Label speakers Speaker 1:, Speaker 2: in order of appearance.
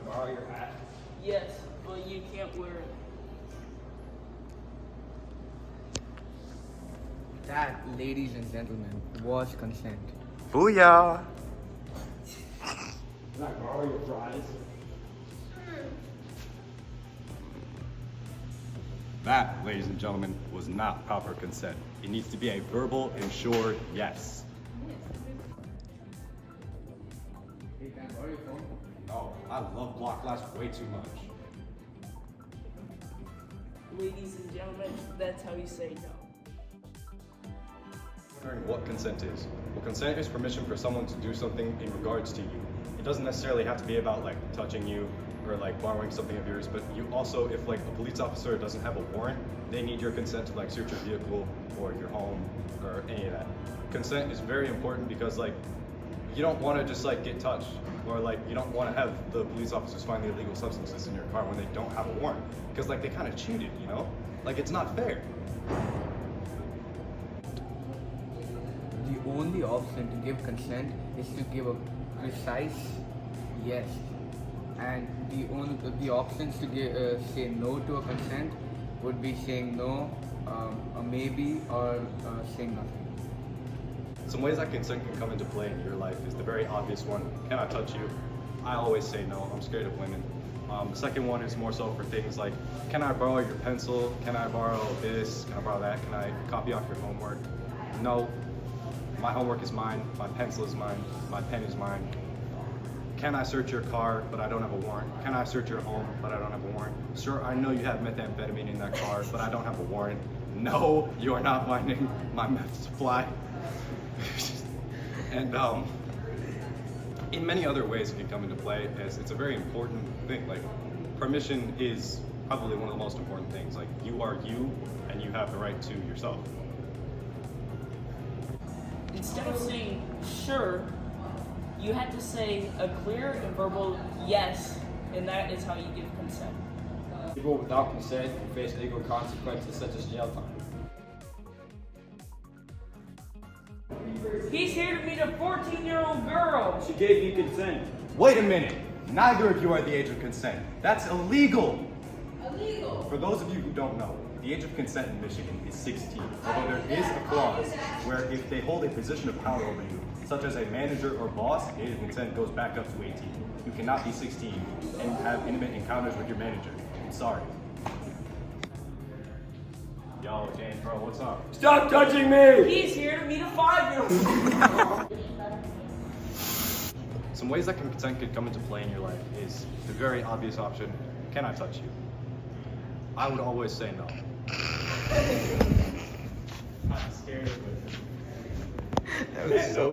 Speaker 1: borrow your hat?
Speaker 2: Yes, but you can't wear it.
Speaker 3: That, ladies and gentlemen, was consent.
Speaker 4: Booyah!
Speaker 1: Can I borrow your fries?
Speaker 5: That, ladies and gentlemen, was not proper consent. It needs to be a verbal, ensured yes.
Speaker 3: Hey, can I borrow your phone?
Speaker 5: No, I love block glass way too much.
Speaker 2: Ladies and gentlemen, that's how you say no.
Speaker 5: Wondering what consent is. Well, consent is permission for someone to do something in regards to you. It doesn't necessarily have to be about like touching you or like borrowing something of yours, but you also, if like a police officer doesn't have a warrant, they need your consent to like search your vehicle or your home or any of that. Consent is very important because like you don't want to just like get touched, or like you don't want to have the police officers find the illegal substances in your car when they don't have a warrant, because like they kind of cheated, you know? Like it's not fair.
Speaker 3: The only option to give consent is to give a precise yes, and the options to say no to a consent would be saying no, a maybe, or saying nothing.
Speaker 5: Some ways that consent can come into play in your life is the very obvious one: can I touch you? I always say no. I'm scared of women. The second one is more so for things like, can I borrow your pencil? Can I borrow this? Can I borrow that? Can I copy off your homework? No. My homework is mine. My pencil is mine. My pen is mine. Can I search your car, but I don't have a warrant? Can I search your home, but I don't have a warrant? Sure, I know you have methamphetamine in that car, but I don't have a warrant. No, you are not finding my meth supply. And in many other ways it can come into play, as it's a very important thing. Like, permission is probably one of the most important things. Like, you are you, and you have the right to yourself.
Speaker 2: Instead of saying sure, you had to say a clear and verbal yes, and that is how you give consent.
Speaker 1: People without consent can face legal consequences such as jail time.
Speaker 2: He's here to meet a 14-year-old girl.
Speaker 1: She gave you consent.
Speaker 5: Wait a minute! Neither of you are the age of consent. That's illegal!
Speaker 6: Illegal.
Speaker 5: For those of you who don't know, the age of consent in Michigan is 16, although there is a clause where if they hold a position of power over you, such as a manager or boss, the age of consent goes back up to 18. You cannot be 16 and have intimate encounters with your manager. I'm sorry. Yo, James, bro, what's up?
Speaker 1: Stop touching me!
Speaker 2: He's here to meet a 5-year-old.
Speaker 5: Some ways that consent could come into play in your life is the very obvious option: can I touch you? I would always say no.
Speaker 1: I'm scared of it.
Speaker 4: That was so